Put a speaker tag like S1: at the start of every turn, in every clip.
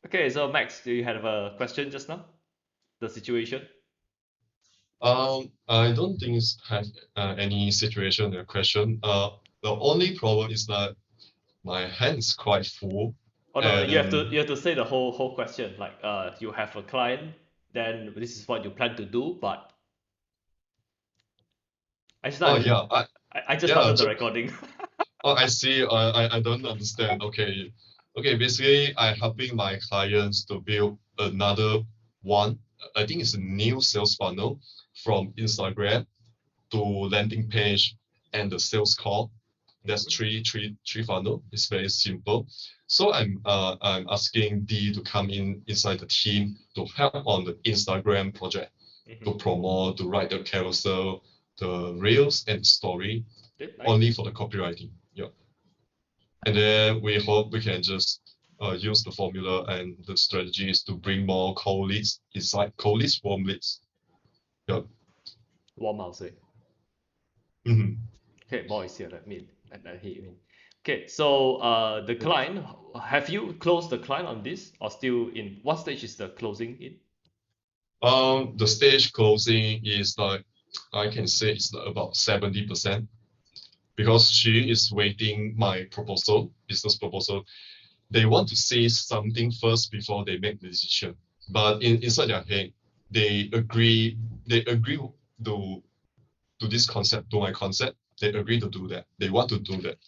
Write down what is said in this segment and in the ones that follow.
S1: Okay, so Max, do you have a question just now? The situation?
S2: I don't think it's have any situation or question. The only problem is that my hand is quite full,
S1: Oh no,
S2: and
S1: you have to say the whole question. Like you have a client, then this is what you plan to do, but
S2: oh
S1: I
S2: yeah,
S1: I just
S2: yeah.
S1: started the recording.
S2: Oh, I see. I don't understand. Okay, okay. Basically, I helping my clients to build another one. I think it's a new sales funnel from Instagram to landing page and the sales call. There's
S1: Mhm,
S2: three funnel. It's very simple. So I'm asking D to come inside the team to help on the Instagram project
S1: mhm.
S2: to promote, to write the carousel, the reels and story
S1: Okay, nice.
S2: only for the copywriting. Yeah. And then we hope we can just use the formula and the strategies to bring more cold leads inside cold leads, warm leads. Yeah.
S1: Warm house.
S2: Mhm.
S1: Okay, more is here. That mean that he mean. Okay, so the client, have you closed the client on this or still in what stage is the closing in?
S2: The stage closing is like I can say it's about 70% because she is waiting my proposal, business proposal. They want to say something first before they make the decision. But inside their head, they agree they agree to this concept, to my concept. They agree to do that. They want to do that.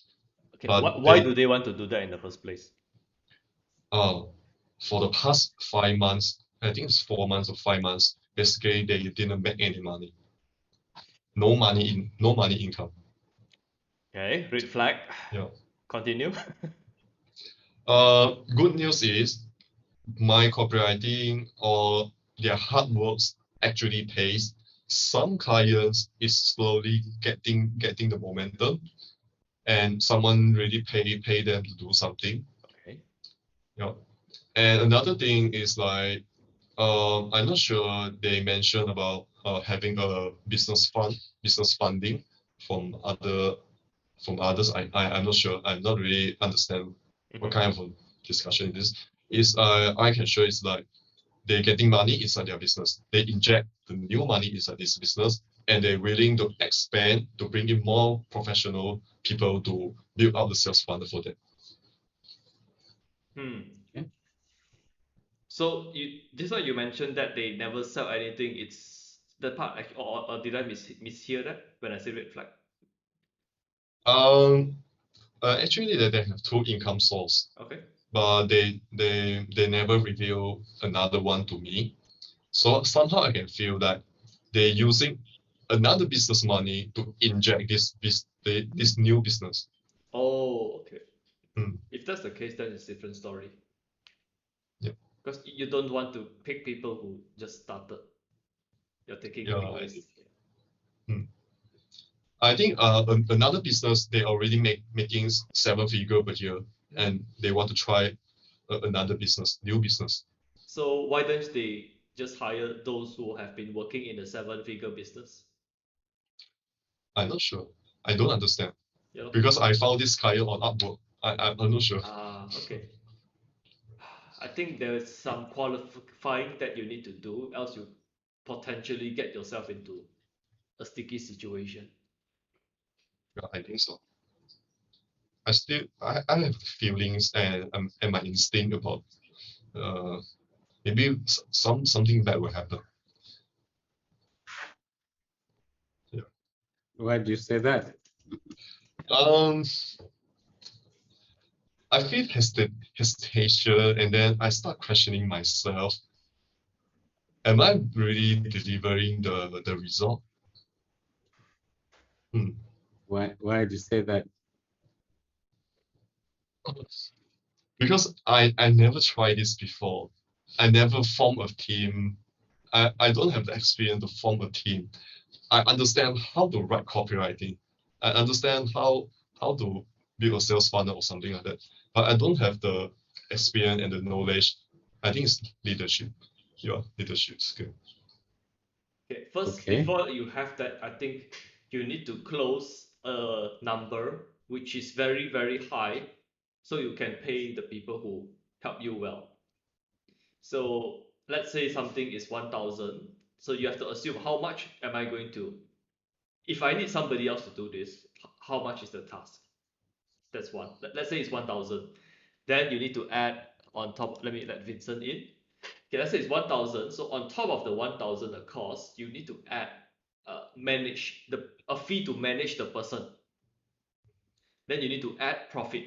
S1: Okay,
S2: But
S1: why
S2: they
S1: do they want to do that in the first place?
S2: uh for the past 5 months, I think it's 4 months or 5 months, basically they didn't make any money. No money income.
S1: Okay, red flag.
S2: Yeah.
S1: Continue.
S2: Good news is my copywriting or their hard works actually pays. Some clients is slowly getting the momentum, and someone really pay them to do something.
S1: Okay.
S2: Yeah. And another thing is like I'm not sure they mentioned about having a business funding from others. I'm not sure. I'm not really understand what
S1: Mhm.
S2: kind of a discussion it is. Is I can show it's like they're getting money inside their business. They inject the new money inside this business, and they're willing to expand to bring in more professional people to build out the sales funnel for them.
S1: Hmm.
S2: Yeah.
S1: So this one you mentioned that they never sell anything. It's the part, or did I mishear that when I say red flag?
S2: Um. Actually, they have two income source,
S1: Okay.
S2: but they never reveal another one to me. So somehow I can feel that they're using another business money to inject this new business.
S1: Oh, okay.
S2: Mm,
S1: If that's the case, then it's a different story.
S2: yeah,
S1: Because you don't want to pick people who just started. You're taking a
S2: yeah,
S1: big risk.
S2: mm. I think another business they already making seven figure per year,
S1: Mhm.
S2: and they want to try another business, new business.
S1: So why don't they just hire those who have been working in the seven-figure business?
S2: I'm not sure. I don't understand
S1: You know?
S2: because I found this client on Upwork. I'm not sure.
S1: Ah, okay. I think there's some qualifying that you need to do, else you potentially get yourself into a sticky situation.
S2: Yeah, I think so. I have feelings and my instinct about uh maybe something bad will happen. Yeah.
S3: Why do you say that?
S2: Um, I feel hesitation, and then I start questioning myself. Am I really delivering the result? Hmm.
S3: Why do you say that?
S2: Because I never tried this before. I never formed a team. I don't have the experience to form a team. I understand how to write copywriting. I understand how to build a sales funnel or something like that. But I don't have the experience and the knowledge. I think it's leadership. Yeah, leadership skill.
S1: Okay, first,
S3: Okay.
S1: before you have that, I think you need to close a number which is very, very high so you can pay the people who help you well. So let's say something is 1,000. So you have to assume how much am I going to, if I need somebody else to do this, how much is the task? That's one. Let's say it's 1,000. Then you need to add on top, let me let Vincent in. Okay, let's say it's 1,000. So on top of the 1,000, the cost, you need to add manage a fee to manage the person. Then you need to add profit.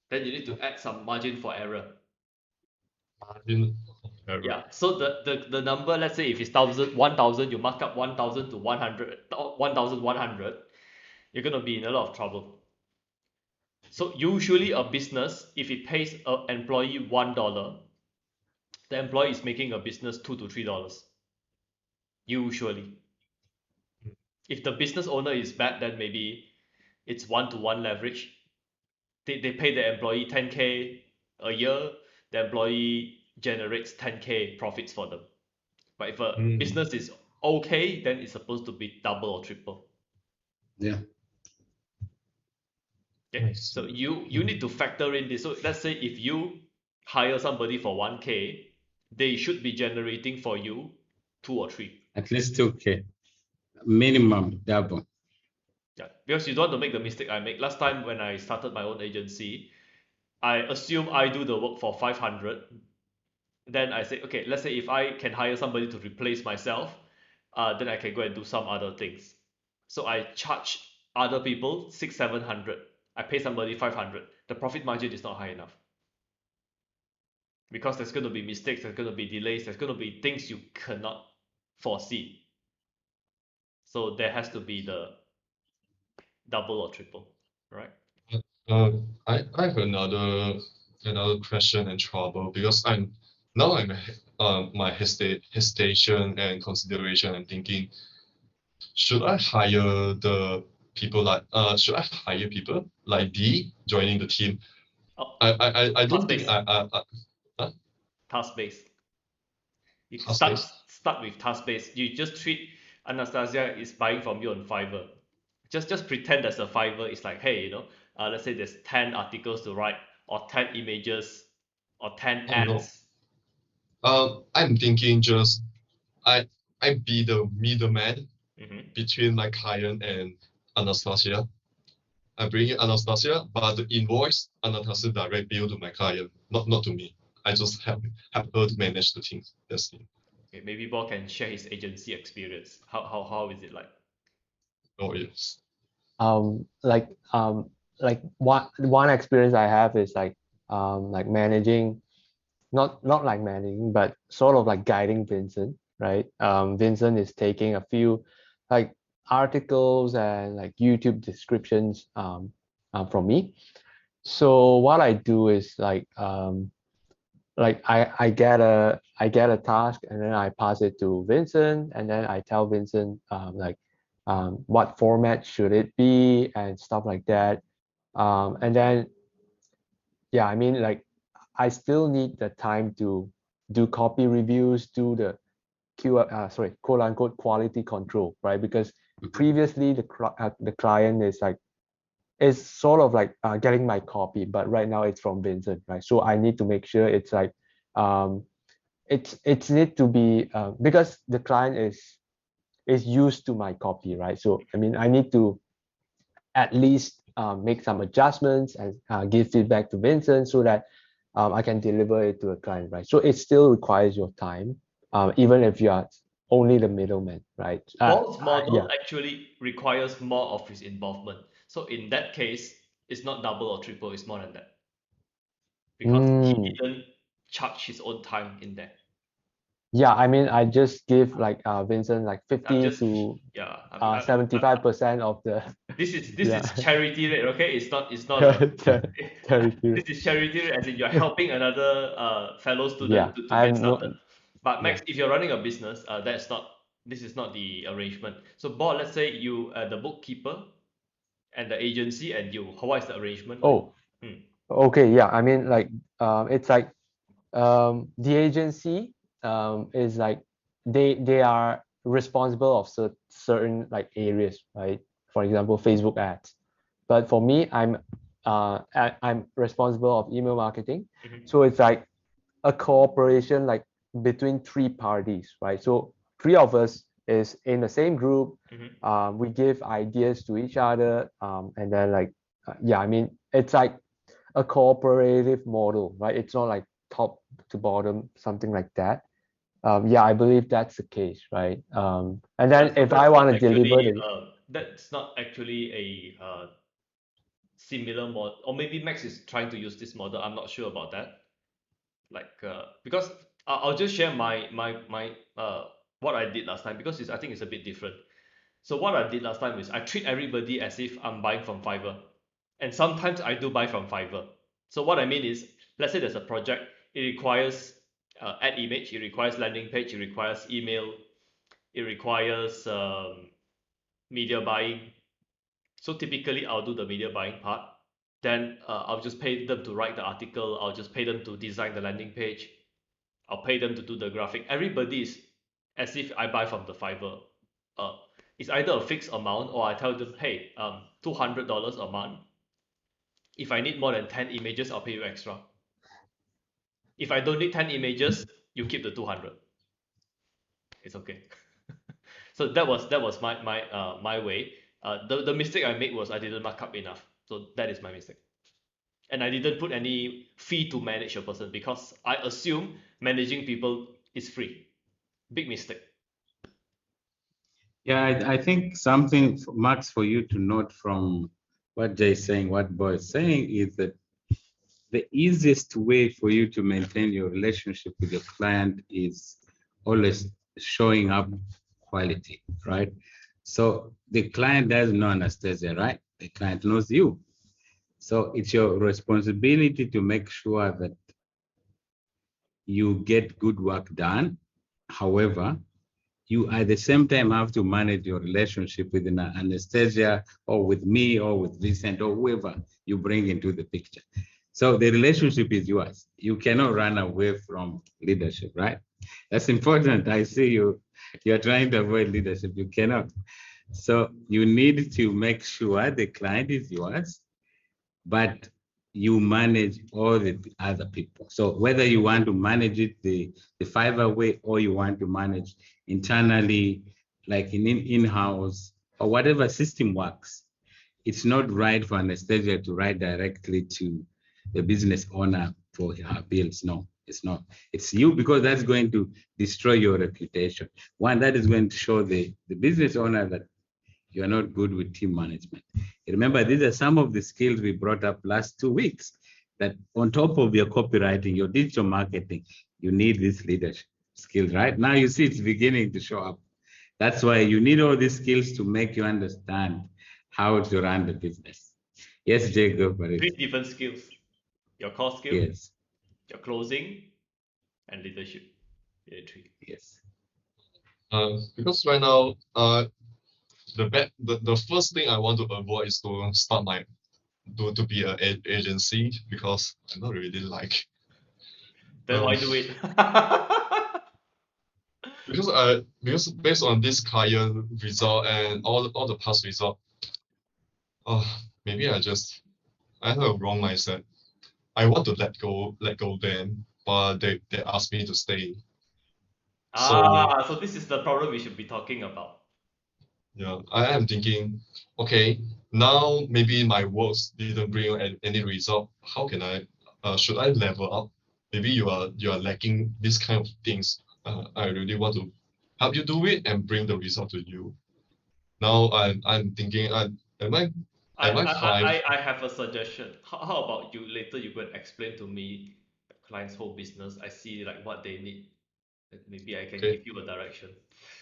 S1: Then you need to add some margin for error.
S2: Margin of error.
S1: Yeah. So the number, let's say if it's 1,000, you mark up 1,000 to 100, 1,100, you're gonna be in a lot of trouble. So usually a business, if it pays an employee $1, the employee is making a business $2 to $3. Usually. If the business owner is bad, then maybe it's 1-to-1 leverage. They pay the employee 10K a year, the employee generates 10K profits for them. But if a business is okay, then it's supposed to be double or triple.
S3: Yeah.
S1: Okay, so you need to factor in this. So let's say if you hire somebody for 1K, they should be generating for you 2 or 3.
S3: At least 2K. Minimum double.
S1: Yeah, because you don't want to make the mistake I make. Last time when I started my own agency, I assume I do the work for 500. Then I say, okay, let's say if I can hire somebody to replace myself, then I can go and do some other things. So I charge other people 600-700. I pay somebody 500. The profit margin is not high enough. Because there's going to be mistakes, there's going to be delays, there's going to be things you cannot foresee. So there has to be the double or triple, right?
S2: I have another question and trouble because I'm my hesitation and consideration. I'm thinking, should I hire the people should I hire people like D joining the team?
S1: Oh,
S2: I don't think
S1: task-based. Task-based. You start with task-based. You just treat Anastasia is buying from you on Fiverr. Just pretend there's a Fiverr. It's like, hey, let's say there's 10 articles to write, or 10 images, or 10
S2: Oh no.
S1: ads.
S2: I'm thinking just I be the middleman
S1: Mhm.
S2: between my client and Anastasia. I bring in Anastasia, but the invoice Anastasia direct bill to my client, not to me. I just help her to manage the things. That's it.
S1: Okay, maybe Bob can share his agency experience. How is it like?
S2: Oh yes.
S4: um like um like one experience I have is like managing, not like managing, but sort of like guiding Vincent, right? Vincent is taking a few like articles and like YouTube descriptions from me. So what I do is like I get a task, and then I pass it to Vincent, and then I tell Vincent what format should it be and stuff like that. And then yeah, I mean, like, I still need the time to do copy reviews, do the quote unquote quality control, right? Because previously the client is sort of like getting my copy, but right now it's from Vincent, right? So I need to make sure it's like um, it's need to be because the client is used to my copy, right? So I mean, I need to at least make some adjustments and give feedback to Vincent so that I can deliver it to a client, right? So it still requires your time, even if you are only the middleman, right?
S1: Bob's model
S4: Yeah.
S1: actually requires more of his involvement. So in that case, it's not double or triple, it's more than that. Because he
S4: Mm,
S1: didn't charge his own time in there.
S4: yeah, I mean, I just give like Vincent like
S1: I'm
S4: 50
S1: just
S4: to
S1: yeah.
S4: 75% of the
S1: This is
S4: yeah.
S1: charity rate, okay? It's not a
S4: Charity.
S1: this is charity rate, as in you're helping another fellow
S4: Yeah,
S1: student to get
S4: I'm not.
S1: started. But
S4: Yeah.
S1: Max, if you're running a business, this is not the arrangement. So Bob, let's say you the bookkeeper and the agency and you, what is the arrangement like?
S4: Oh, okay. Yeah, I mean, like, it's like the agency is like they are responsible of certain like areas, right? For example, Facebook ads. But for me, I'm responsible of email marketing.
S1: Mhm.
S4: So it's like a cooperation like between three parties, right? So three of us is in the same group. We give ideas to each other, and then like yeah, I mean it's like a cooperative model, right? It's not like top to bottom, something like that. Yeah, I believe that's the case, right? And then
S1: So
S4: if I
S1: that's
S4: want
S1: not
S4: to deliver
S1: actually
S4: the
S1: a similar model, or maybe Max is trying to use this model. I'm not sure about that. Like because I'll just share my what I did last time, because I think it's a bit different. So what I did last time is I treat everybody as if I'm buying from Fiverr, and sometimes I do buy from Fiverr. So what I mean is, let's say there's a project, it requires ad image, it requires landing page, it requires email, it requires media buying. So typically I'll do the media buying part. Then I'll just pay them to write the article. I'll just pay them to design the landing page. I'll pay them to do the graphic. Everybody is as if I buy from the Fiverr. Uh, it's either a fixed amount, or I tell them, hey, $200 a month. If I need more than 10 images, I'll pay you extra. If I don't need 10 images, you keep the 200. It's okay. So that was my way. The mistake I made was I didn't mark up enough. So that is my mistake. And I didn't put any fee to manage a person, because I assume managing people is free. Big mistake.
S3: Yeah, I think something, Max, for you to note from what Jay is saying, what Boy is saying, is that the easiest way for you to maintain your relationship with your client is always showing up quality, right? So the client doesn't know anesthesia, right? The client knows you. So it's your responsibility to make sure that you get good work done. However, you at the same time have to manage your relationship with an anesthesia, or with me, or with Vincent, or whoever you bring into the picture. So the relationship is yours. You cannot run away from leadership, right? That's important. I see you're trying to avoid leadership. You cannot. So you need to make sure the client is yours, but you manage all the other people. So whether you want to manage it the Fiverr way, or you want to manage internally, like in-house, or whatever system works, it's not right for anesthesia to write directly to the business owner for her bills. No, it's not. It's you, because that's going to destroy your reputation. One, that is going to show the business owner that you are not good with team management. Remember, these are some of the skills we brought up last 2 weeks, that on top of your copywriting, your digital marketing, you need this leadership skills, right? Now you see it's beginning to show up. That's why you need all these skills to make you understand how to run the business. Yes, Jay, go for it.
S1: Three different skills: your core skill,
S3: Yes,
S1: your closing, and leadership. Yeah, three.
S3: yes.
S2: Because right now, the first thing I want to avoid is to start my to be an agency, because I don't really like.
S1: Then why
S2: Um,
S1: do it?
S2: because based on this client result and all the past result, maybe I have a wrong mindset. I want to let go them, but they ask me to stay. So
S1: So this is the problem we should be talking about.
S2: yeah, I am thinking, okay, now maybe my works didn't bring any result. How can should I level up? Maybe you are lacking this kind of things. I really want to help you do it and bring the result to you. Now I'm thinking, am I
S1: I
S2: am I
S1: I
S2: fine?
S1: I have a suggestion. How about you later you go and explain to me the client's whole business. I see like what they need. Maybe I can
S2: Okay,
S1: give you a direction.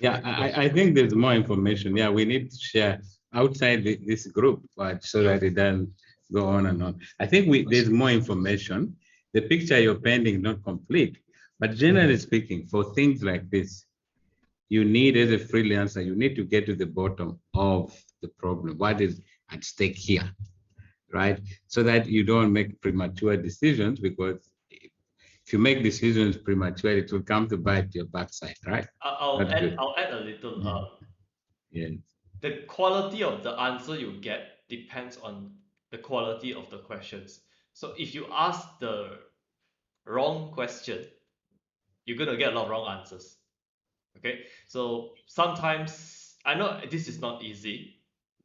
S3: Yeah,
S2: yeah,
S3: I think there's more information. Yeah, we need to share outside this group, so
S2: yeah.
S3: that it doesn't go on and on. I think there's more information. The picture you're painting is not complete, but generally speaking, for things like this, you need, as a freelancer, you need to get to the bottom of the problem. What is at stake here, right? So that you don't make premature decisions, because if you make decisions prematurely, it will come to bite your backside, right?
S1: I'll
S3: Not
S1: add
S3: good.
S1: I'll add a little.
S3: Mm. Yeah.
S1: The quality of the answer you get depends on the quality of the questions. So if you ask the wrong question, you're gonna get a lot of wrong answers. Okay, so sometimes I know this is not easy.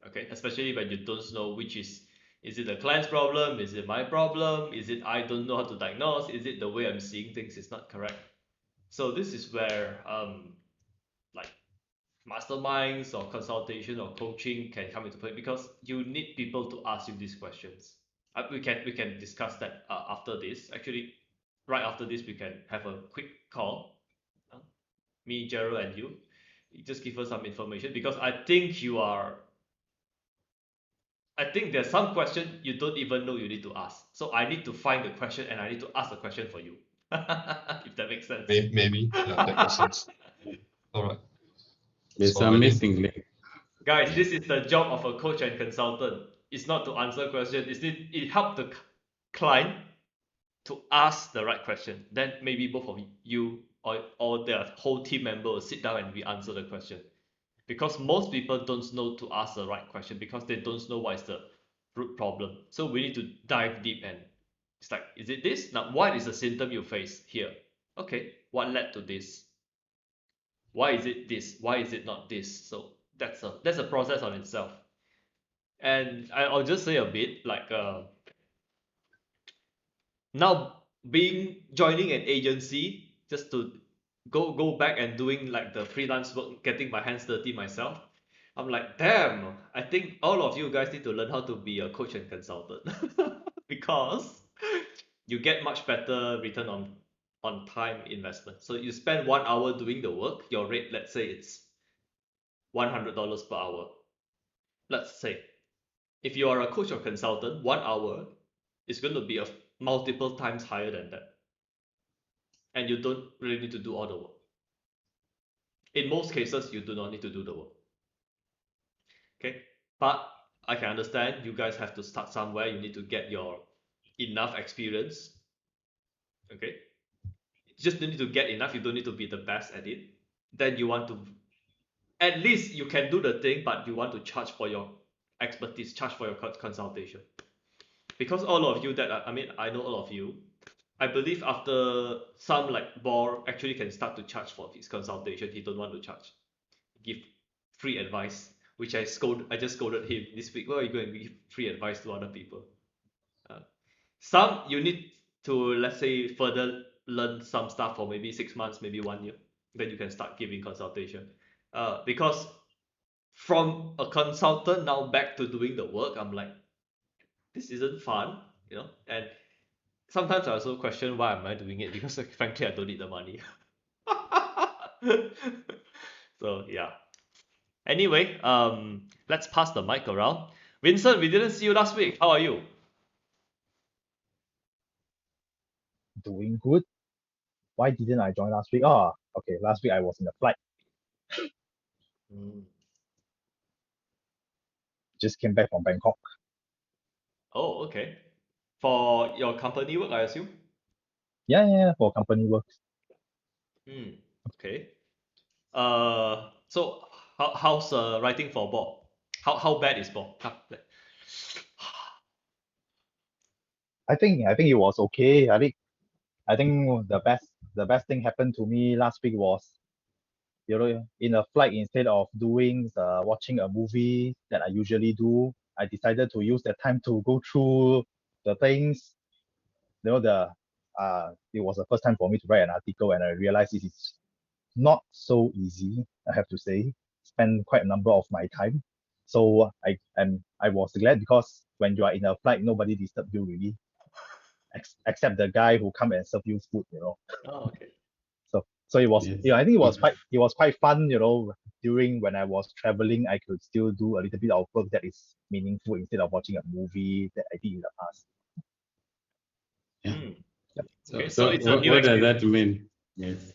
S1: Okay, especially when you don't know which is it the client's problem, is it my problem, is it I don't know how to diagnose, is it the way I'm seeing things is not correct. So this is where like masterminds or consultation or coaching can come into play because you need people to ask you these questions. We can discuss that after this. Actually, right after this, we can have a quick call. uh, Me, Gerald, and you. You just give us some information because I think there's some question you don't even know you need to ask. So I need to find the question and I need to ask the question for you. If that makes sense.
S2: Maybe, yeah, that makes sense. All right.
S3: There's
S2: So I
S3: some
S2: need
S3: missing link.
S1: Guys, this is the job of a coach and consultant. It's not to answer questions. It help the client to ask the right question. Then maybe both of you or the whole team member will sit down and we answer the question. Because most people don't know to ask the right question because they don't know what is the root problem. So we need to dive deep and it's like, is it this? Now, what is the symptom you face here? Okay, what led to this? Why is it this? Why is it not this? So that's a process on itself. And I'll just say a bit like now being joining an agency just to go back and doing like the freelance work, getting my hands dirty myself. I'm like, damn, I think all of you guys need to learn how to be a coach and consultant because you get much better return on time investment. So you spend 1 hour doing the work, your rate, let's say it's $100 per hour. Let's say if you are a coach or consultant, 1 hour is going to be a multiple times higher than that. And you don't really need to do all the work. In most cases, you do not need to do the work. Okay, but I can understand you guys have to start somewhere. You need to get your enough experience. Okay, you just need to get enough. You don't need to be the best at it. Then you want to at least you can do the thing, but you want to charge for your expertise, charge for your consultation. Because all of you that I mean, I know all of you. I believe after some like Bor actually can start to charge for his consultation. He don't want to charge, give free advice, which I just scolded him this week. Why are you going to give free advice to other people? Uh, some you need to let's say further learn some stuff for maybe 6 months, maybe 1 year. Then you can start giving consultation. Because from a consultant now back to doing the work, I'm like, this isn't fun, and sometimes I also question why am I doing it because frankly I don't need the money. So yeah. Anyway, let's pass the mic around. Vincent, we didn't see you last week. How are you?
S5: Doing good. Why didn't I join last week? Oh, okay. Last week I was in a flight.
S1: Mm.
S5: Just came back from Bangkok.
S1: Oh, okay. For your company work, I assume?
S5: Yeah, for company work.
S1: Okay. So how's writing for Bob? How bad is Bob?
S5: I think it was okay. I think the best thing happened to me last week was, in a flight, instead of watching a movie that I usually do, I decided to use that time to go through the things. It was the first time for me to write an article, and I realized it is not so easy, I have to say. Spend quite a number of my time. So I was glad because when you are in a flight, nobody disturb you really, except the guy who come and serve you food.
S1: Oh, okay.
S5: So it was,
S3: Yes.
S5: I think it was quite fun. During when I was traveling, I could still do a little bit of work that is meaningful instead of watching a movie that I did in the past.
S3: Yeah.
S1: Mm.
S5: Yep.
S1: Okay,
S3: So
S1: so it's a new
S3: what does
S1: experience.
S3: that mean? Yes.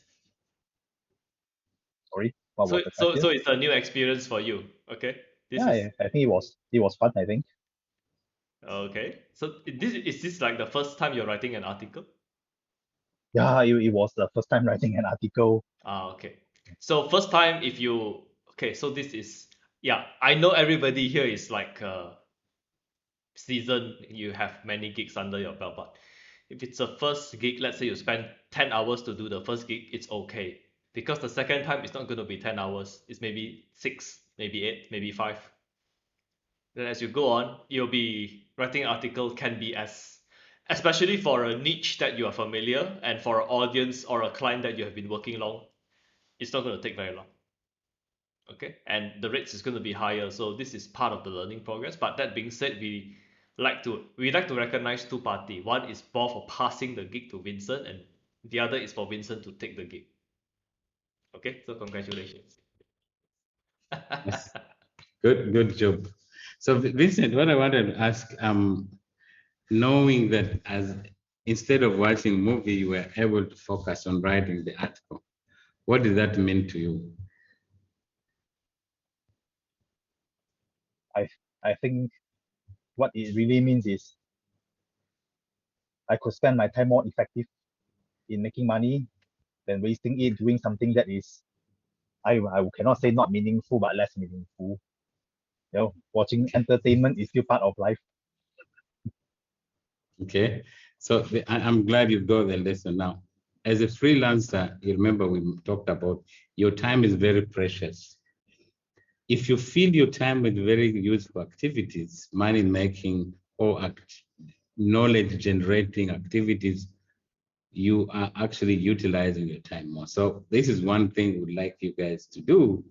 S5: Sorry, what
S1: So
S5: was the
S1: so
S5: question?
S1: so it's a new experience for you. Okay. This
S5: Yeah,
S1: is
S5: I think it was fun, I think.
S1: okay. So is this like the first time you're writing an article?
S5: Yeah, it was the first time writing an article.
S1: Ah, okay. So first time if you okay, so this is yeah, I know everybody here is like seasoned, you have many gigs under your belt, but If it's a first gig, let's say you spend 10 hours to do the first gig, it's okay. Because the second time it's not going to be 10 hours. It's maybe 6, maybe 8, maybe 5. Then as you go on, you'll be writing an article can be as, especially for a niche that you are familiar and for an audience or a client that you have been working long, it's not going to take very long. Okay, and the rates is going to be higher. So this is part of the learning progress. But that being said, we like to recognize two parties. One is Paul for passing the gig to Vincent, and the other is for Vincent to take the gig. Okay, so congratulations.
S3: Yes. Good job. So Vincent, what I wanted to ask, knowing that as instead of watching movie, you were able to focus on writing the article, what did that mean to you?
S5: I think what it really means is I could spend my time more effective in making money than wasting it doing something that is I cannot say not meaningful but less meaningful. You know, watching entertainment is still part of life.
S3: Okay, so I'm glad you got the lesson now. As a freelancer, you remember we talked about your time is very precious. If you fill your time with very useful activities, money making or knowledge generating activities, you are actually utilizing your time more. So this is one thing we'd like you guys to do.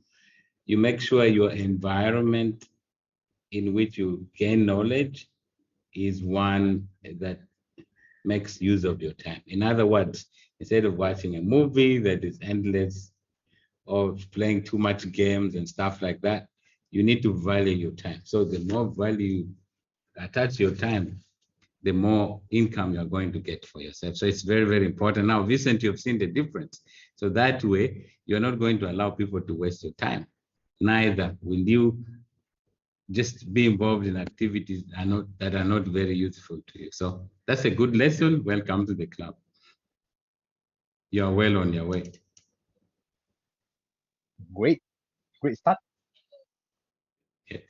S3: You make sure your environment in which you gain knowledge is one that makes use of your time. In other words, instead of watching a movie that is endless or playing too much games and stuff like that, you need to value your time. So the more value you attach your time, the more income you're going to get for yourself. So it's very, very important. Now, Vincent, you've seen the difference. So that way, you're not going to allow people to waste your time. Neither will you just be involved in activities that are not very useful to you. So that's a good lesson. Welcome to the club. You're well on your way.
S5: Great start.
S3: Yes.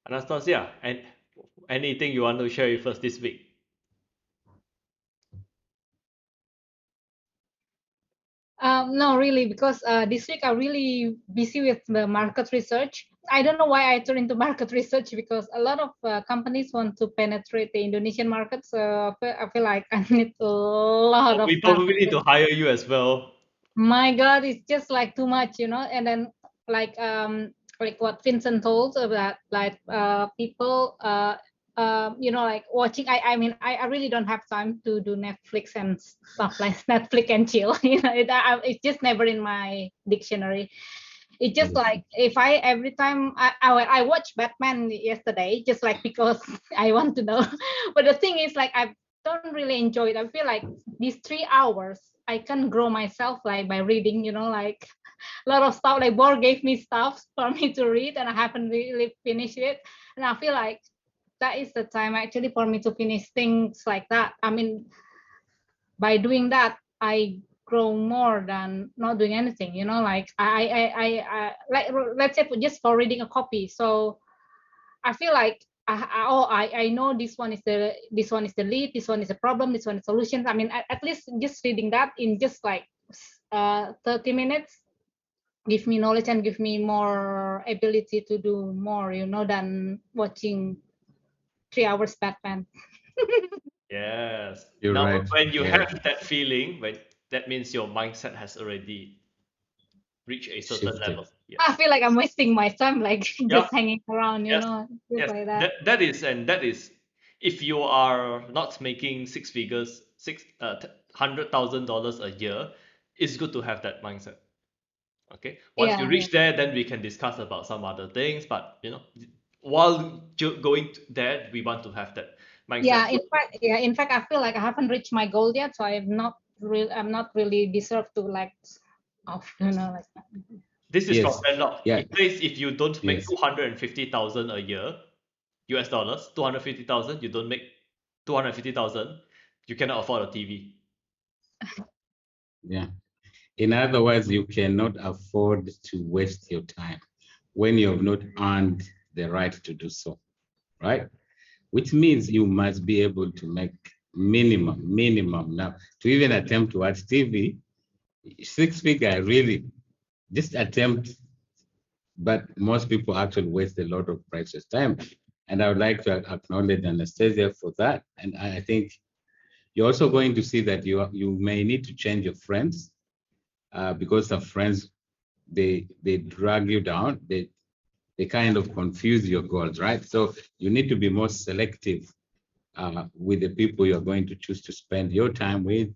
S1: Anastasia, and anything you want to share with us this week?
S6: No, really, because this week I'm really busy with the market research. I don't know why I turned into market research because a lot of companies want to penetrate the Indonesian market. So I feel like I need a lot of
S1: We
S6: time.
S1: probably need to hire you as well.
S6: My God, it's just like too much, you know. And then like what Vincent told about like people you know, like watching. I mean I really don't have time to do Netflix and stuff like Netflix and chill. You know, it's just never in my dictionary. It's just like if I every time I watched Batman yesterday just like because I want to know. But the thing is like I don't really enjoy it. I feel like these 3 hours I can grow myself like by reading, you know, like a lot of stuff. Like Board gave me stuff for me to read and I haven't really finished it. And I feel like that is the time actually for me to finish things like that. I mean, by doing that, I grow more than not doing anything, you know, like I like, let's say just for reading a copy. So I feel like I know this one is the lead, this one is a problem, this one is solutions. I mean, at least just reading that in just like 30 minutes give me knowledge and give me more ability to do more, you know, than watching 3 hours Batman.
S1: Yes.
S3: You're
S1: Now,
S3: right.
S1: when you
S3: Yeah.
S1: have that feeling, when that means your mindset has already reached a certain
S3: Shifted.
S1: level. Yes.
S6: I feel like I'm wasting my time, like
S1: Yeah.
S6: just hanging around, you
S1: Yes.
S6: know, just
S1: Yes.
S6: like that.
S1: That is if you are not making six figures, $100,000 a year, it's good to have that mindset. Okay. Once you
S6: Yeah,
S1: reach there, then we can discuss about some other things. But you know, while going there, we want to have that mindset.
S6: yeah. In fact, I feel like I haven't reached my goal yet, so I'm not really deserve to like, you know, like that.
S1: This is from
S3: Yes.
S1: Landlord.
S3: Yeah.
S1: It says if you don't make
S3: Yes.
S1: 250,000 a year, US dollars, 250,000, you don't make 250,000, you cannot afford a TV.
S3: Yeah. In other words, you cannot afford to waste your time when you have not earned the right to do so, right? which means you must be able to make minimum. Now, to even attempt to watch TV, 6 figure, really, just attempt, but most people actually waste a lot of precious time. And I would like to acknowledge Anastasia for that. And I think you're also going to see that you may need to change your friends because of friends, they drag you down. They kind of confuse your goals, right? So you need to be more selective with the people you're going to choose to spend your time with,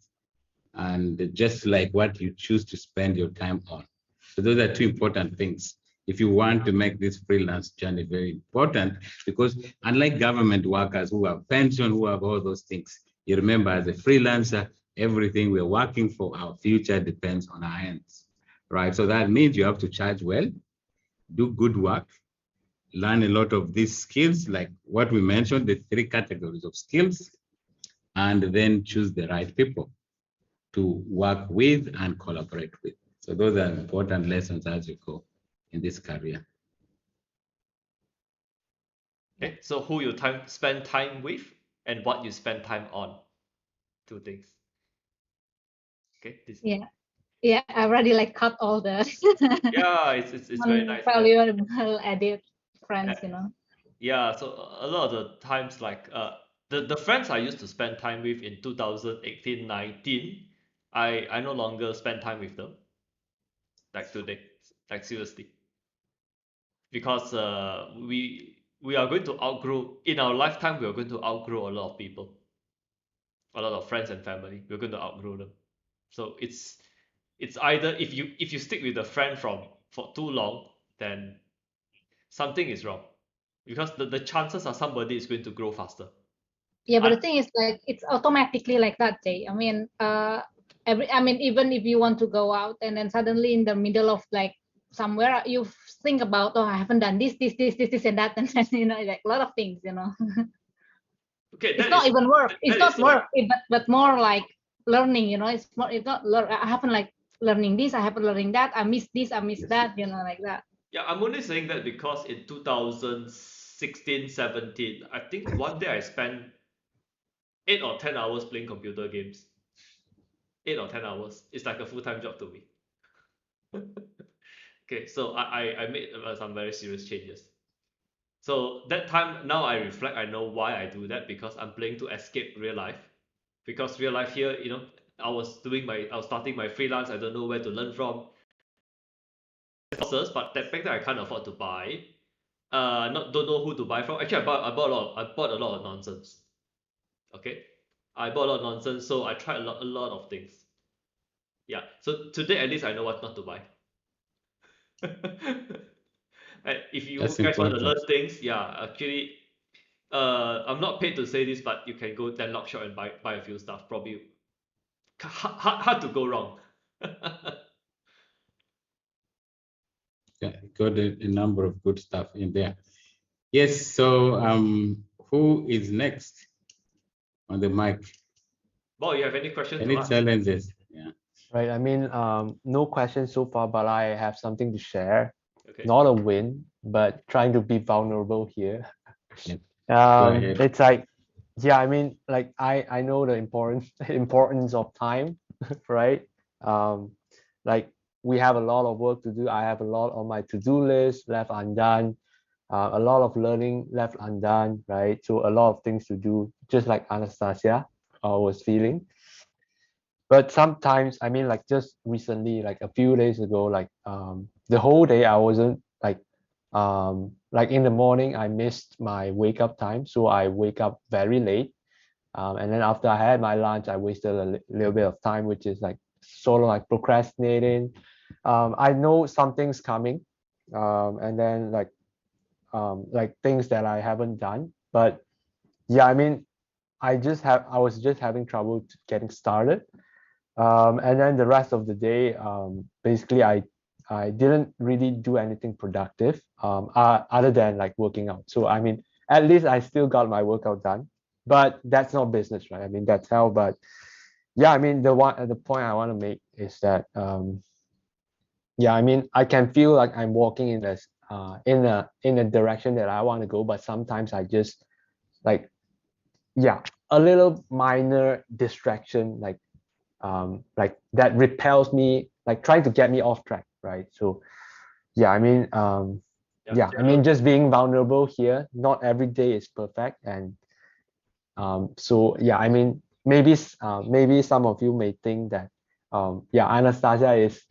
S3: and just like what you choose to spend your time on. So those are two important things. If you want to make this freelance journey very important, because unlike government workers who have pension, who have all those things, you remember as a freelancer, everything we're working for, our future depends on our hands, right? So that means you have to charge well, do good work, learn a lot of these skills, like what we mentioned, the 3 categories of skills, and then choose the right people to work with and collaborate with. So those are important lessons as you go in this career.
S1: Okay, so who you spend time with and what you spend time on. 2 things. Okay, this.
S6: Yeah, I already like cut all the
S1: Yeah, it's very nice.
S6: valuable edit friends,
S1: Yeah, so a lot of the times, like the friends I used to spend time with in 2018-19, I no longer spend time with them, like today, like seriously, because we are going to outgrow, in our lifetime we are going to outgrow a lot of people, a lot of friends and family. We're going to outgrow them. So it's either, if you stick with a friend for too long, then something is wrong, because the chances are somebody is going to grow faster.
S6: Yeah, but the thing is, like, it's automatically like that, Jay. I mean, even if you want to go out and then suddenly in the middle of like somewhere you think about, oh, I haven't done this, and that, and then like a lot of things,
S1: Okay,
S6: it's not even work. It's
S1: that is
S6: not work, but more like learning. It's not learn. I haven't like learning this. I haven't learning that. I miss this. I miss that. Like that.
S1: Yeah, I'm only saying that because in 2016, 17, I think one day I spent 8 or 10 hours playing computer games. 8 or 10 hours. It's like a full-time job to me. Okay, so I made some very serious changes. So that time, now I reflect, I know why I do that, because I'm playing to escape real life. Because real life here, I was starting my freelance, I don't know where to learn from. But that back then I can't afford to buy. Don't know who to buy from. Actually, I bought a lot of nonsense. Okay, I bought a lot of nonsense, so I tried a lot of things. Yeah, so today at least I know what not to buy. If you
S3: That's
S1: guys want to
S3: important.
S1: learn things, yeah, actually, I'm not paid to say this, but you can go Tenlock shop and buy a few stuff. Probably hard to go wrong.
S3: Yeah, got a number of good stuff in there. Yes, so who is next on the mic?
S1: Bob, you have any questions to
S3: Any
S1: ask?
S3: challenges? Yeah.
S4: Right. I mean, no questions so far, but I have something to share.
S1: Okay.
S4: Not a win, but trying to be vulnerable here.
S3: Yep. Go ahead.
S4: It's like, yeah, I mean, like I know the importance of time, right? Like we have a lot of work to do. I have a lot on my to-do list left undone, a lot of learning left undone, right? So a lot of things to do, just like Anastasia was feeling. But sometimes, I mean, like just recently, like a few days ago, like the whole day I wasn't like in the morning I missed my wake up time, so I wake up very late, and then after I had my lunch I wasted a little bit of time, which is like sort of like procrastinating. I know something's coming, and then like things that I haven't done, but yeah, I mean, I was just having trouble getting started, and then the rest of the day, basically I didn't really do anything productive, other than like working out. So I mean, at least I still got my workout done, but that's not business, right? I mean, that's hell. But yeah, I mean, the point I want to make is that yeah, I mean, I can feel like I'm walking in a direction that I want to go, but sometimes I just like, yeah, a little minor distraction, like that repels me, like trying to get me off track, right? So yeah, I mean, yeah, I mean, just being vulnerable here, not every day is perfect. And so yeah, I mean, maybe some of you may think that yeah, Anastasia is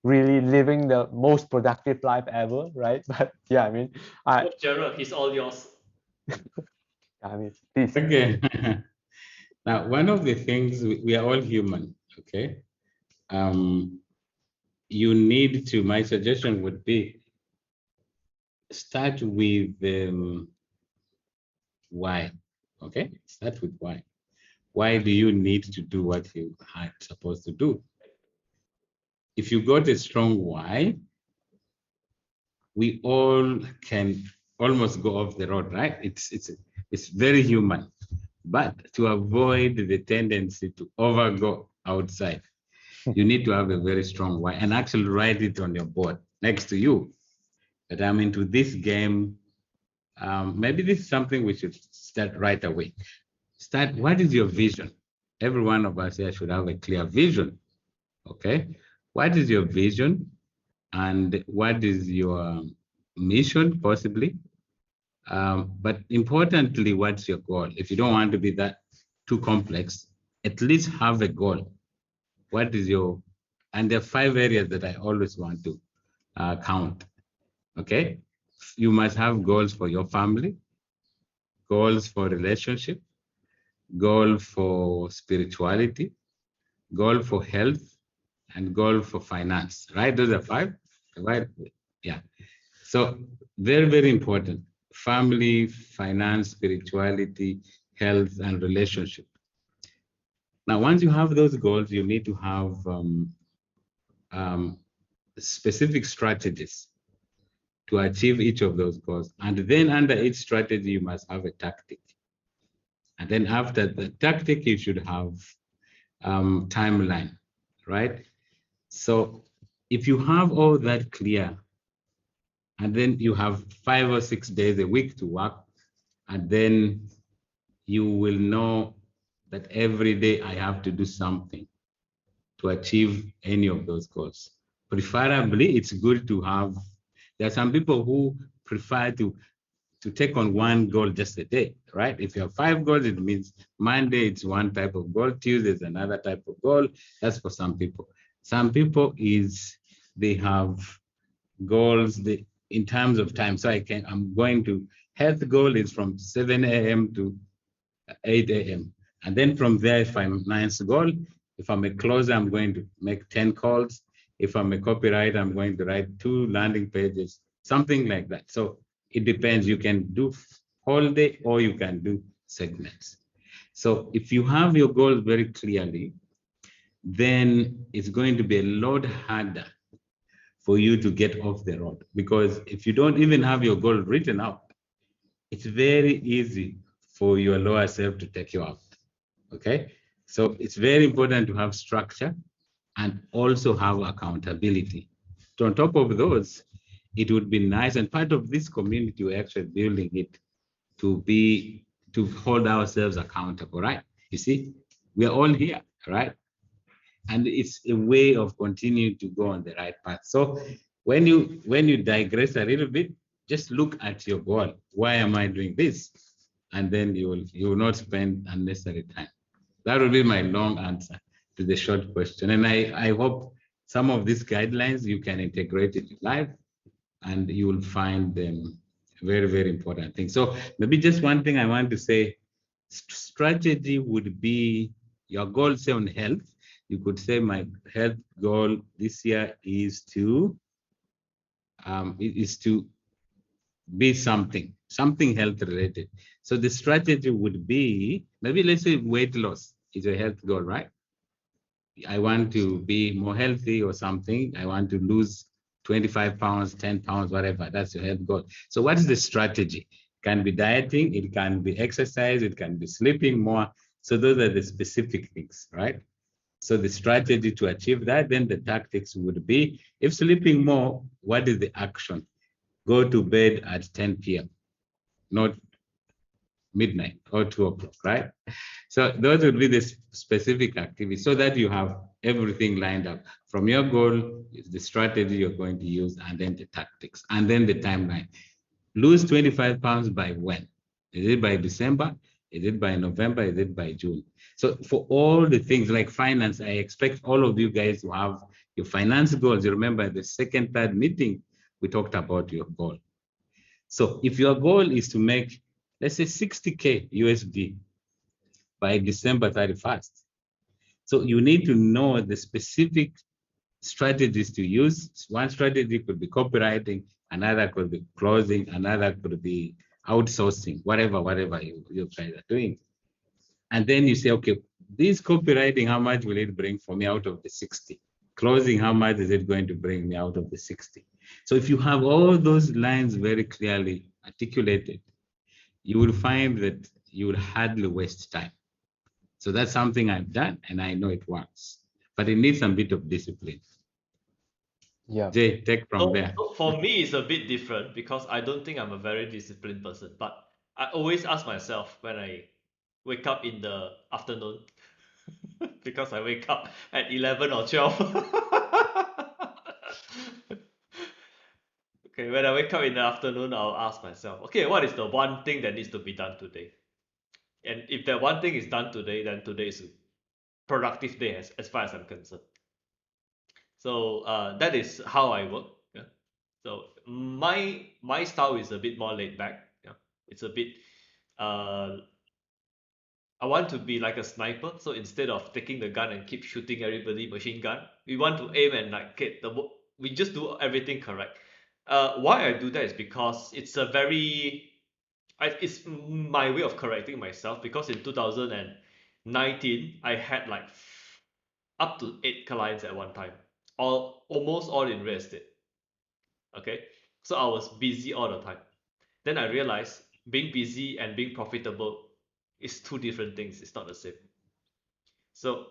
S4: really living the most productive life ever, right? But yeah, I mean,
S1: Look, Gerald, he's all yours.
S4: please.
S3: Okay. Now, one of the things, we are all human, okay? You need to, my suggestion would be, start with why, okay? Start with why. Why do you need to do what you are supposed to do? If you got a strong why, we all can almost go off the road, right? It's very human. But to avoid the tendency to overgo outside, you need to have a very strong why and actually write it on your board next to you. That I'm into this game. Maybe this is something we should start right away. Start, what is your vision? Every one of us here should have a clear vision. Okay. What is your vision? And what is your mission, possibly? But importantly, what's your goal? If you don't want to be that too complex, at least have a goal. What is your, and there are 5 areas that I always want to count. Okay. You must have goals for your family, goals for relationship, goal for spirituality, goal for health, and goal for finance, right? Those are 5, right? Yeah. So very, very important. Family, finance, spirituality, health, and relationship. Now, once you have those goals, you need to have specific strategies to achieve each of those goals. And then under each strategy, you must have a tactic. And then after the tactic, you should have timeline, right? So if you have all that clear, and then you have 5 or 6 days a week to work, and then you will know that every day I have to do something to achieve any of those goals. Preferably, it's good to have, there are some people who prefer to take on one goal just a day, right? If you have 5 goals, it means Monday it's one type of goal, Tuesday is another type of goal. That's for some people. Some people they have goals in terms of time. So I'm going to, health goal is from 7 a.m. to 8 a.m. And then from there, if I'm ninth goal, if I'm a closer, I'm going to make 10 calls. If I'm a copywriter, I'm going to write 2 landing pages, something like that. So it depends. You can do whole day or you can do segments. So if you have your goals very clearly, then it's going to be a lot harder for you to get off the road. Because if you don't even have your goal written out, it's very easy for your lower self to take you out. Okay, so it's very important to have structure and also have accountability. So on top of those, it would be nice, and part of this community, we're actually building it to hold ourselves accountable, right? You see, we are all here, right? And it's a way of continuing to go on the right path. So when you digress a little bit, just look at your goal. Why am I doing this? And then you will not spend unnecessary time. That will be my long answer to the short question. And I hope some of these guidelines you can integrate it in life, and you will find them very, very important things. So maybe just one thing I want to say, strategy would be your goal, say on health. You could say my health goal this year is to be something health related. So the strategy would be, maybe let's say weight loss is a health goal, right? I want to be more healthy or something. I want to lose 25 pounds, 10 pounds, whatever. That's your health goal. So what is the strategy? It can be dieting, it can be exercise, it can be sleeping more. So those are the specific things, right? So the strategy to achieve that, then the tactics would be, if sleeping more, what is the action? Go to bed at 10 p.m., not midnight or 2 o'clock, right? So those would be the specific activities so that you have everything lined up from your goal, the strategy you're going to use, and then the tactics, and then the timeline. Lose 25 pounds by when? Is it by December? Is it by November? Is it by June? So for all the things like finance, I expect all of you guys to have your finance goals. You remember the second, third meeting, we talked about your goal. So if your goal is to make, let's say 60K USD by December 31st, so you need to know the specific strategies to use. One strategy could be copywriting, another could be closing, another could be outsourcing, whatever you guys are doing. And then you say, okay, this copywriting, how much will it bring for me out of the 60? Closing, how much is it going to bring me out of the 60? So if you have all those lines very clearly articulated, you will find that you will hardly waste time. So that's something I've done and I know it works, but it needs some bit of discipline.
S4: Yeah.
S3: Jay, take from there.
S1: So for me, it's a bit different because I don't think I'm a very disciplined person. But I always ask myself when I wake up in the afternoon, because I wake up at 11 or 12. Okay, when I wake up in the afternoon, I'll ask myself, okay, what is the one thing that needs to be done today? And if that one thing is done today, then today is a productive day as far as I'm concerned. So that is how I work. Yeah. So my style is a bit more laid back. Yeah. It's a bit I want to be like a sniper. So instead of taking the gun and keep shooting everybody machine gun, we want to aim and like get we just do everything correct. Why I do that is because it's a very it's my way of correcting myself because in 2019 I had like up to 8 clients at one time, all almost all in real estate. Okay, so I was busy all the time. Then I realized being busy and being profitable is two different things. It's not the same. So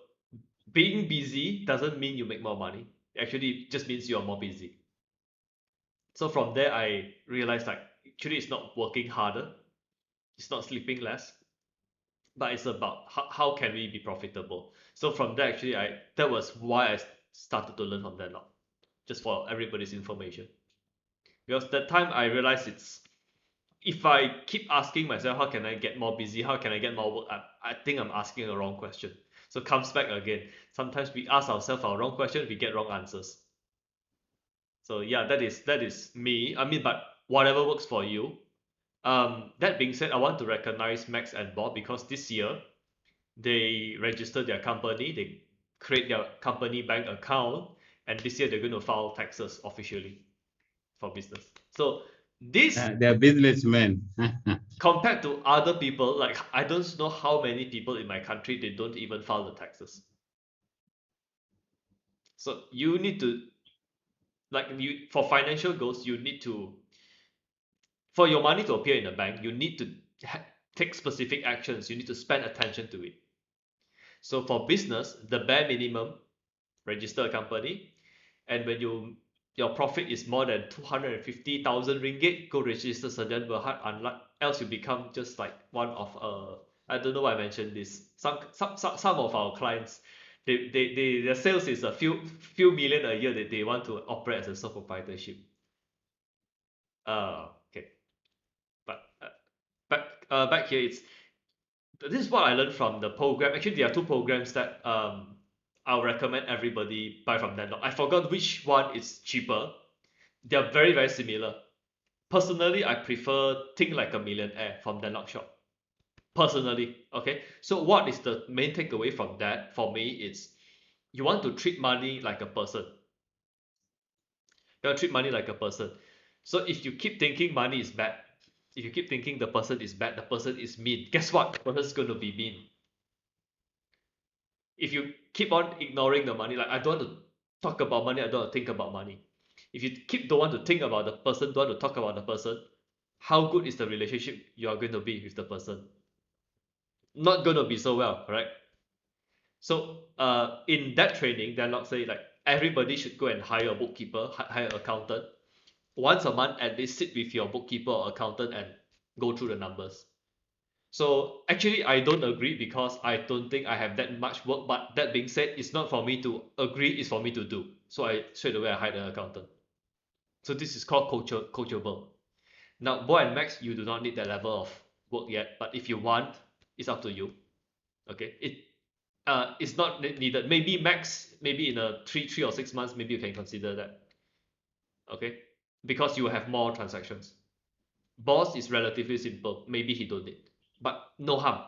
S1: being busy doesn't mean you make more money. Actually, it just means you're more busy. So from there, I realized like actually it's not working harder, it's not sleeping less, but it's about how can we be profitable. So from there, actually, that was why I started to learn from that now, just for everybody's information. Because that time I realized it's if I keep asking myself, how can I get more busy? How can I get more work? I think I'm asking a wrong question. So comes back again. Sometimes we ask ourselves our wrong question, we get wrong answers. So yeah, that is me. I mean, but whatever works for you. That being said, I want to recognize Max and Bob because this year they register their company, they create their company bank account, and this year they're going to file taxes officially for business. So this
S3: They're businessmen.
S1: compared to other people, like I don't know how many people in my country they don't even file the taxes. So you need to like you for financial goals, you need to for your money to appear in the bank, you need to take specific actions. You need to spend attention to it. So for business, the bare minimum, register a company, and when your profit is more than 250,000 ringgit, go register Sedian Berhad. Unlike else, you become just like one of I don't know why I mentioned this. Some of our clients, their sales is a few million a year that they want to operate as a sole proprietorship. Okay, but back here, it's this is what I learned from the program. Actually, there are two programs that I'll recommend everybody buy from them. I forgot which one is cheaper. They are very very similar. Personally, I prefer Think Like a Millionaire from Denlock Shop. Personally, okay. So what is the main takeaway from that? For me, it's you want to treat money like a person. You want to treat money like a person. So if you keep thinking money is bad, if you keep thinking the person is bad, the person is mean, guess what? The person is going to be mean. If you keep on ignoring the money, like I don't want to talk about money, I don't want to think about money. If you don't want to think about the person, don't want to talk about the person, how good is the relationship you are going to be with the person? Not going to be so well, correct? So in that training, they're not saying like everybody should go and hire a bookkeeper, hire an accountant. Once a month, at least sit with your bookkeeper or accountant and go through the numbers. So actually, I don't agree because I don't think I have that much work. But that being said, it's not for me to agree, it's for me to do. So I straight away I hired an accountant. So this is called coachable. Now, Bo and Max, you do not need that level of work yet. But if you want, it's up to you. Okay, it's not needed. Maybe Max, maybe in a 3 or 6 months, maybe you can consider that. Okay, because you have more transactions. Boss is relatively simple. Maybe he don't need, but no harm.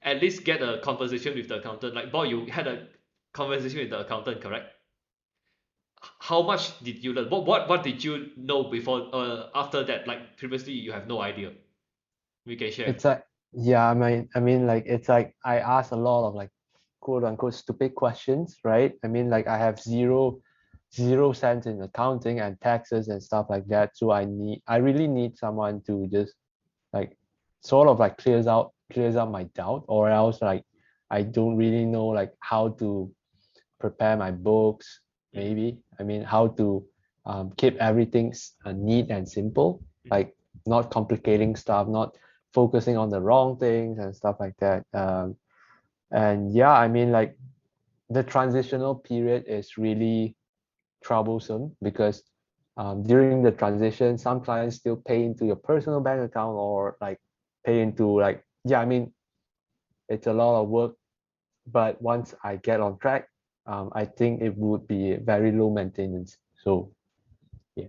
S1: At least get a conversation with the accountant. Like, boy, you had a conversation with the accountant, correct? How much did you learn? What did you know before? After that, like previously, you have no idea. We can share.
S4: It's like, yeah, I mean, like, it's like I ask a lot of like quote unquote stupid questions, right? I mean, like, I have zero sense in accounting and taxes and stuff like that. So I really need someone to just like sort of like clears out my doubt, or else like I don't really know like how to prepare my books, maybe. I mean, how to keep everything neat and simple, like not complicating stuff, not focusing on the wrong things and stuff like that. And yeah, I mean, like, the transitional period is really troublesome because during the transition, some clients still pay into your personal bank account, or like pay into like, yeah, I mean, it's a lot of work. But once I get on track, I think it would be very low maintenance. So yeah,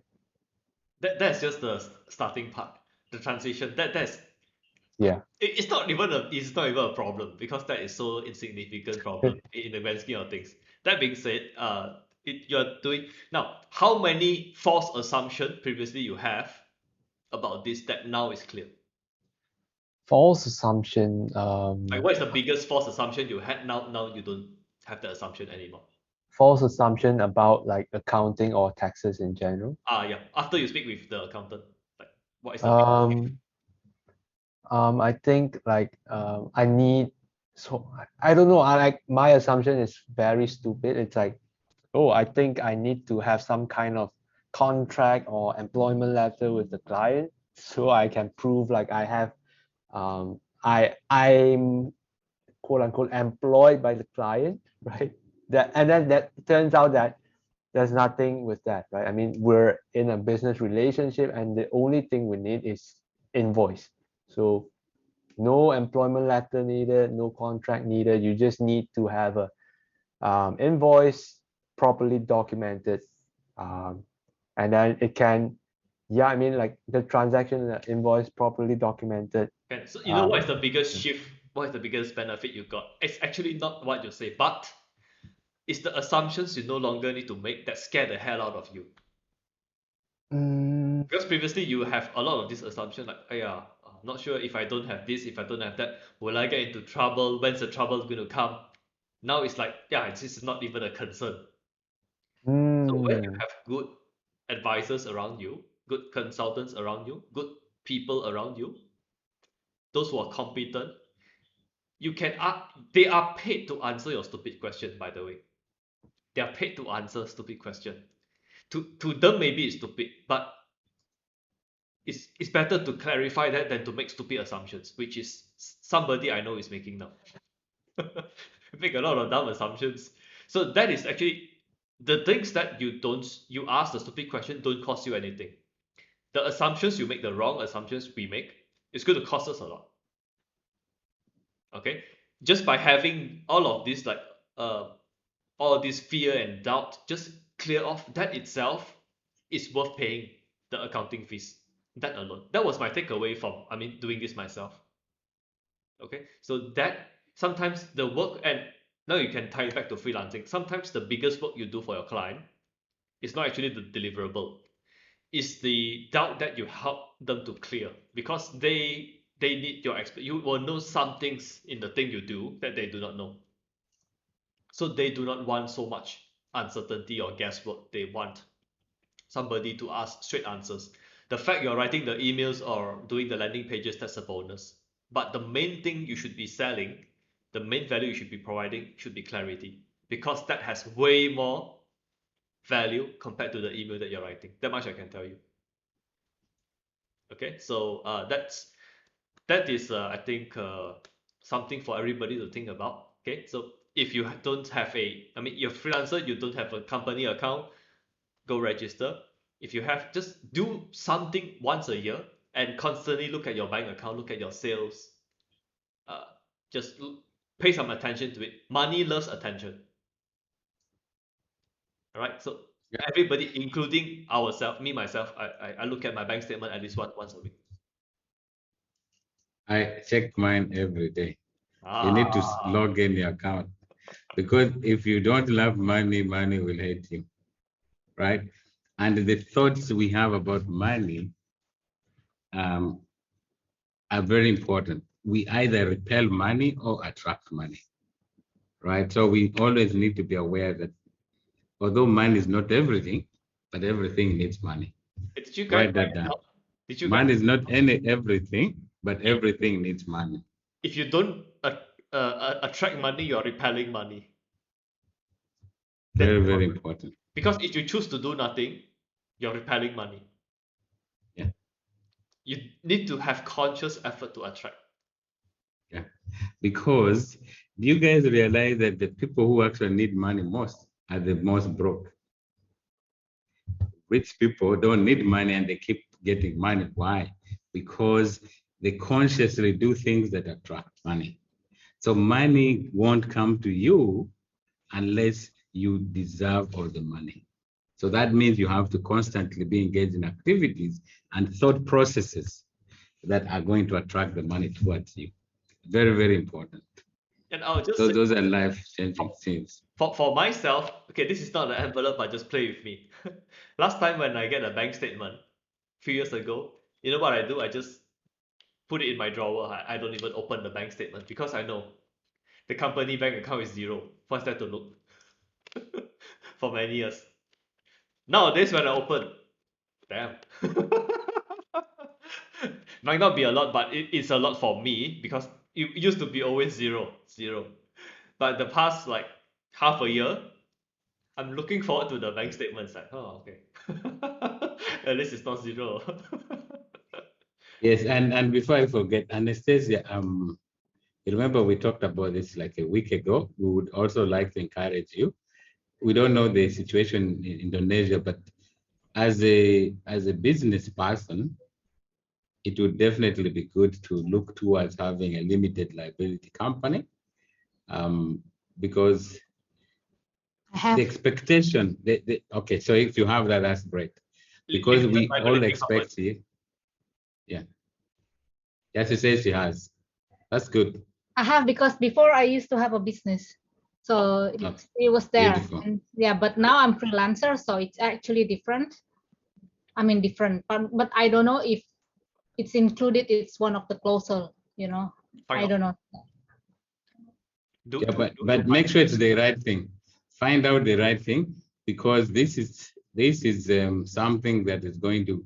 S1: That's just the starting part, the transition. That's
S4: yeah.
S1: it's not even a problem because that is so insignificant problem in the grand scheme of things. That being said, you're doing now. How many false assumption previously you have about this that now is clear?
S4: False assumption.
S1: Like, what is the biggest false assumption you had? Now you don't have the assumption anymore.
S4: False assumption about like accounting or taxes in general.
S1: Yeah. After you speak with the accountant, like, what is the biggest shift?
S4: Um, I think like I need. So I don't know. I like my assumption is very stupid. It's like, oh, I think I need to have some kind of contract or employment letter with the client so I can prove like I'm quote unquote employed by the client, right? That, and then that turns out that there's nothing with that, right? I mean, we're in a business relationship, and the only thing we need is invoice. So no employment letter needed, no contract needed. You just need to have a invoice properly documented, um, and then it can, yeah, I mean, like the transaction and the invoice properly documented.
S1: Okay, so you know what is the biggest
S4: Yeah.
S1: shift? What is the biggest benefit you got? It's actually not what you say, but it's the assumptions you no longer need to make that scare the hell out of you.
S4: Mm,
S1: Because previously you have a lot of this assumption like, oh yeah, I'm not sure if I don't have this, if I don't have that, will I get into trouble? When's the trouble going to come? Now it's like, yeah, this is not even a concern. So when you
S4: mm,
S1: have good advisors around you, good consultants around you, good people around you, those who are competent, they are paid to answer your stupid question, by the way. They are paid to answer stupid question. To them maybe it's stupid, but it's better to clarify that than to make stupid assumptions, which is somebody I know is making now. Make a lot of dumb assumptions. So that is actually the things that you ask the stupid question don't cost you anything. The assumptions you make, the wrong assumptions we make, it's going to cost us a lot. Okay, just by having all of this, like uh all this fear and doubt just clear off, that itself is worth paying the accounting fees. That alone, that was my takeaway from, I mean, doing this myself. Okay, so that sometimes the work, and now you can tie it back to freelancing. Sometimes the biggest work you do for your client is not actually the deliverable, it's the doubt that you help them to clear, because they need your expert. You will know some things in the thing you do that they do not know. So they do not want so much uncertainty or guesswork. They want somebody to ask straight answers. The fact you're writing the emails or doing the landing pages, that's a bonus. But the main thing you should be selling, the main value you should be providing should be clarity, because that has way more value compared to the email that you're writing. That much I can tell you. Okay, so that's that is, I think, something for everybody to think about. Okay, so if you don't have I mean, you're freelancer, you don't have a company account, go register. If you have, just do something once a year and constantly look at your bank account, look at your sales. Uh, just pay some attention to it. Money loves attention. All right, so
S3: Yeah.
S1: everybody, including ourselves, me myself, I look at my bank statement at least once a week.
S3: I check mine every day. You
S1: Ah,
S3: need to log in your account, because if you don't love money, money will hate you, right? And the thoughts we have about money are very important. We either repel money or attract money, right? So we always need to be aware that although money is not everything, but everything needs money.
S1: did you guys
S3: Write
S1: write
S3: that
S1: it
S3: down.
S1: down? Did you guys?
S3: Money is not everything, but everything needs money.
S1: If you don't attract money, you're repelling money. That's
S3: Very, very
S1: important.
S3: important.
S1: Because if you choose to do nothing, you're repelling money.
S3: Yeah.
S1: You need to have conscious effort to attract.
S3: Yeah. Because do you guys realize that the people who actually need money most are the most broke? Rich people don't need money and they keep getting money. Why? Because they consciously do things that attract money. So money won't come to you unless you deserve all the money. So that means you have to constantly be engaged in activities and thought processes that are going to attract the money towards you. Very, very important.
S1: And I'll just
S3: So
S1: say,
S3: those are life-changing things.
S1: for myself, okay, this is not an envelope, but just play with me. Last time when I get a bank statement, a few years ago, you know what I do? I just put it in my drawer. I don't even open the bank statement because I know the company bank account is zero. What's there to look? For many years. Nowadays, when I open, damn. Might not be a lot, but it's a lot for me because it used to be always zero. But the past like half a year, I'm looking forward to the bank statements. Like, oh, okay. At least it's not zero.
S3: Yes, and before I forget, Anastasia, you remember we talked about this like a week ago. We would also like to encourage you. We don't know the situation in Indonesia, but as a business person, it would definitely be good to look towards having a limited liability company, because
S6: I have.
S3: the expectation, okay, so if you have that, that's great, because
S1: Limited
S3: we all
S1: liability
S3: expect
S1: company.
S3: it. Yeah, yes, she says she has. That's good.
S6: I have because before I used to have a business, so
S3: Oh,
S6: it was there.
S3: beautiful.
S6: And yeah, but now I'm freelancer, so it's actually different. I mean different, but I don't know if it's included. It's one of the closer, you know.
S1: Find
S6: I
S1: out.
S6: don't know.
S3: Yeah, but make sure it's the right thing. Find out the right thing, because this is something that is going to,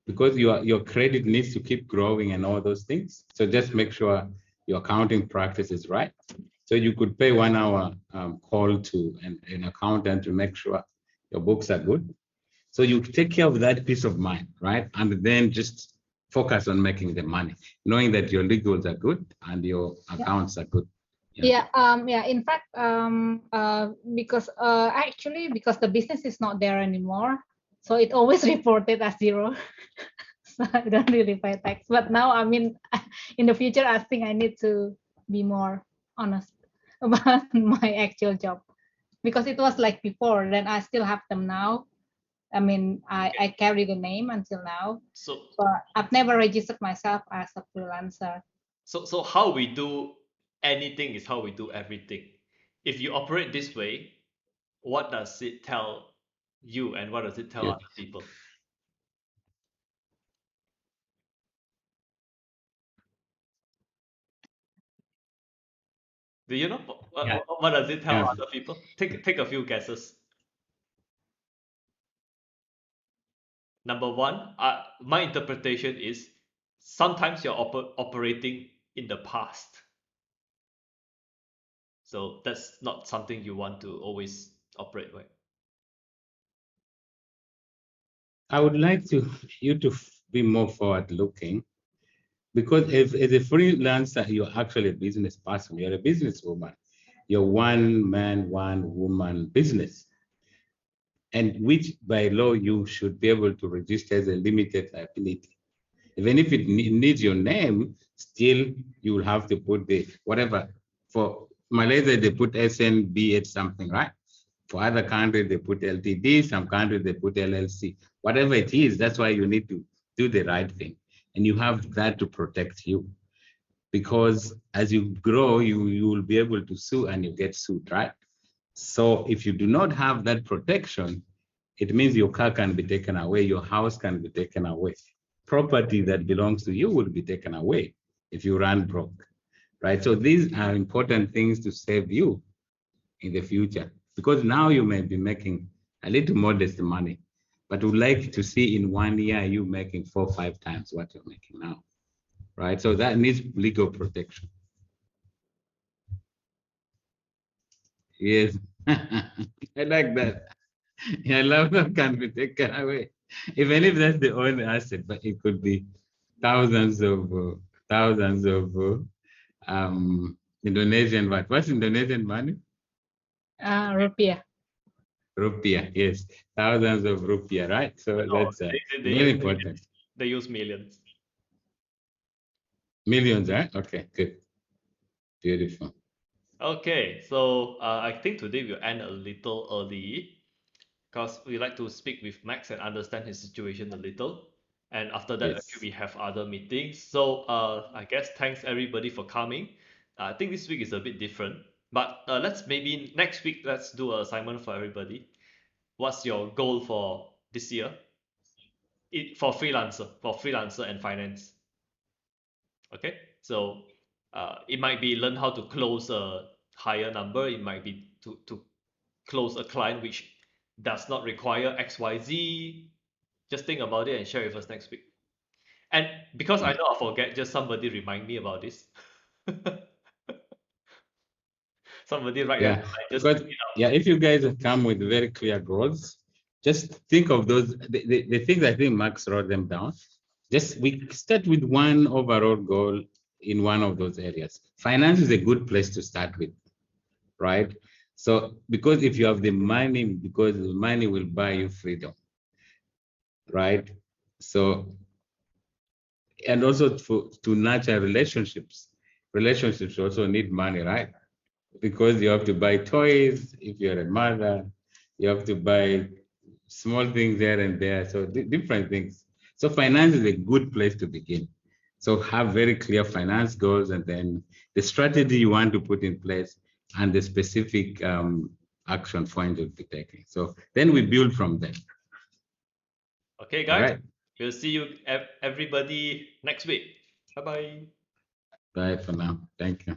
S3: because your credit needs to keep growing and all those things. So just make sure your accounting practice is right. So you could pay 1 hour call to an accountant to make sure your books are good. So you take care of that peace of mind, right? And then just focus on making the money, knowing that your legals are good and your accounts are good.
S6: Yeah. In fact, because actually because the business is not there anymore, so it always reported as zero. So I don't really pay tax. But now, I mean, in the future, I think I need to be more honest about my actual job, because it was like before. Then I still have them now. I mean, I carry the name until now,
S1: So
S6: but I've never registered myself as a freelancer.
S1: so how we do anything is how we do everything. If you operate this way, what does it tell you and what does it tell
S3: Yeah.
S1: other people? Do you know
S3: Yeah.
S1: what does it tell
S3: Yeah.
S1: other people? Take a few guesses. Number one, my interpretation is sometimes you're operating in the past. So that's not something you want to always operate with.
S3: I would like you to be more forward looking, Because if as a freelancer, you're actually a business person, you're a businesswoman, you're one man, one woman business, and which by law you should be able to register as a limited liability. Even if it needs your name, still you will have to put the whatever. For Malaysia, they put SNB at something, right? For other countries, they put LTD, some countries they put LLC. Whatever it is, that's why you need to do the right thing. And you have that to protect you. Because as you grow, you will be able to sue and you get sued, right? So if you do not have that protection, it means your car can be taken away, your house can be taken away. Property that belongs to you will be taken away if you run broke, right? So these are important things to save you in the future, because now you may be making a little modest money, but would like to see in 1 year you making 4 or 5 times what you're making now, right? So that needs legal protection. Yes, I like that. Yeah, love can be taken away, even if that's the only asset, but it could be thousands of Indonesian baht. What's Indonesian money?
S6: Rupiah.
S3: Rupiah, yes, thousands of rupiah, right? So
S1: No,
S3: that's
S1: they
S3: very
S1: use
S3: important.
S1: millions. They use millions.
S3: Millions, right? Okay, good, beautiful.
S1: Okay, so I think today we'll end a little early because we like to speak with Max and understand his situation a little. And after that,
S3: Yes,
S1: actually, we have other meetings. So I guess thanks everybody for coming. I think this week is a bit different, but let's maybe next week let's do an assignment for everybody. What's your goal for this year? For freelancer and finance. Okay, so it might be learn how to close a higher number. It might be to close a client which does not require XYZ. Just think about it and share with us next week. And because I know I forget, just somebody remind me about this. Somebody write that
S3: yeah,
S1: down and just
S3: because
S1: tweet it out.
S3: yeah, if you guys have come with very clear goals, just think of those the things. I think Max wrote them down. Just we start with one overall goal in one of those areas. Finance is a good place to start with, right? So because if you have the money, because the money will buy you freedom, right? So and also to nurture relationships. Relationships also need money, right? Because you have to buy toys if you're a mother, you have to buy small things here and there, so different things. So finance is a good place to begin. So have very clear finance goals and then the strategy you want to put in place and the specific action point you'll be taking. So then we build from there.
S1: Okay,
S3: All
S1: guys,
S3: right.
S1: we'll see you everybody next week. Bye bye.
S3: Bye for now. Thank you.